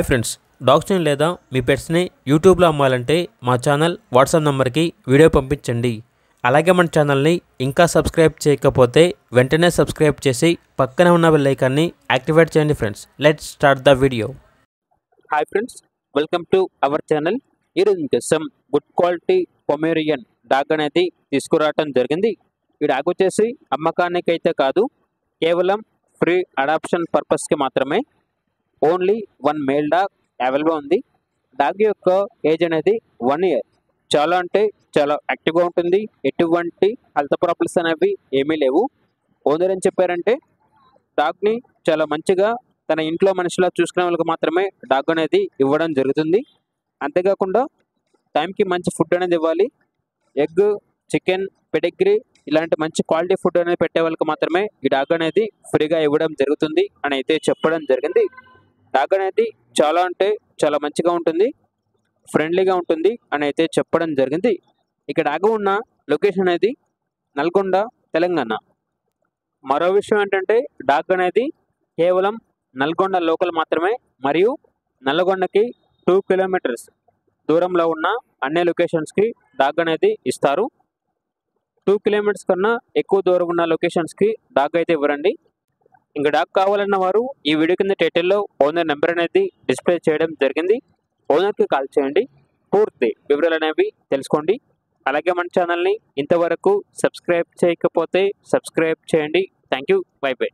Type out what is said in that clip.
Friends, డాగ్స్ని లేదా మీ పెట్స్ని యూట్యూబ్లో అమ్మాలంటే మా ఛానల్ వాట్సాప్ నెంబర్కి వీడియో పంపించండి. అలాగే మన ఛానల్ని ఇంకా సబ్స్క్రైబ్ చేయకపోతే వెంటనే సబ్స్క్రైబ్ చేసి పక్కన ఉన్న బెల్ ఐకాన్ని యాక్టివేట్ చేయండి. Friends, let's start the video. Hi friends, welcome to our channel. ఈరోజు ఇంకొసం గుడ్ క్వాలిటీ పొమేరియన్ డాగ్ అనేది తీసుకురావటం జరిగింది. ఈ డాగ్ వచ్చేసి అమ్మకానికి అయితే కాదు, కేవలం ఫ్రీ అడాప్షన్ పర్పస్కి మాత్రమే. Only one male dog available ఉంది. డాగ్ యొక్క ఏజ్ అనేది 1 year. చాలా అంటే చాలా యాక్టివ్గా ఉంటుంది. ఎటువంటి హెల్త్ ప్రాబ్లమ్స్ అనేవి ఏమీ లేవు. ఓనర్ ఏం చెప్పారంటే డాగ్ని చాలా మంచిగా తన ఇంట్లో మనిషిలా చూసుకునే వాళ్ళకి మాత్రమే డాగ్ అనేది ఇవ్వడం జరుగుతుంది. అంతేకాకుండా టైంకి మంచి ఫుడ్ అనేది ఇవ్వాలి. ఎగ్, చికెన్, పెడిగ్రీ ఇలాంటి మంచి క్వాలిటీ ఫుడ్ అనేది పెట్టే వాళ్ళకి మాత్రమే ఈ డాగ్ అనేది ఫ్రీగా ఇవ్వడం జరుగుతుంది అని అయితే చెప్పడం జరిగింది. డాగ్ అనేది చాలా అంటే చాలా మంచిగా ఉంటుంది, ఫ్రెండ్లీగా ఉంటుంది అని అయితే చెప్పడం జరిగింది. ఇక డాగ్ ఉన్న లొకేషన్ అనేది నల్గొండ, తెలంగాణ. మరో విషయం ఏంటంటే డాగ్ అనేది కేవలం నల్గొండ లోకల్ మాత్రమే, మరియు నల్గొండకి 2 kilometers దూరంలో ఉన్న అన్ని లొకేషన్స్కి డాగ్ అనేది ఇస్తారు. 2 kilometers కన్నా ఎక్కువ దూరం ఉన్న లొకేషన్స్కి డాగ్ అయితే ఇవ్వరండి. ఇంకా డాగ్ కావాలన్న వారు ఈ వీడియో కింద టైటిల్లో ఓనర్ నెంబర్ అనేది డిస్ప్లే చేయడం జరిగింది. ఓనర్కి కాల్ చేయండి, పూర్తి వివరాలు అనేవి తెలుసుకోండి. అలాగే మన ఛానల్ని ఇంతవరకు సబ్స్క్రైబ్ చేయకపోతే సబ్స్క్రైబ్ చేయండి. Thank you, by by.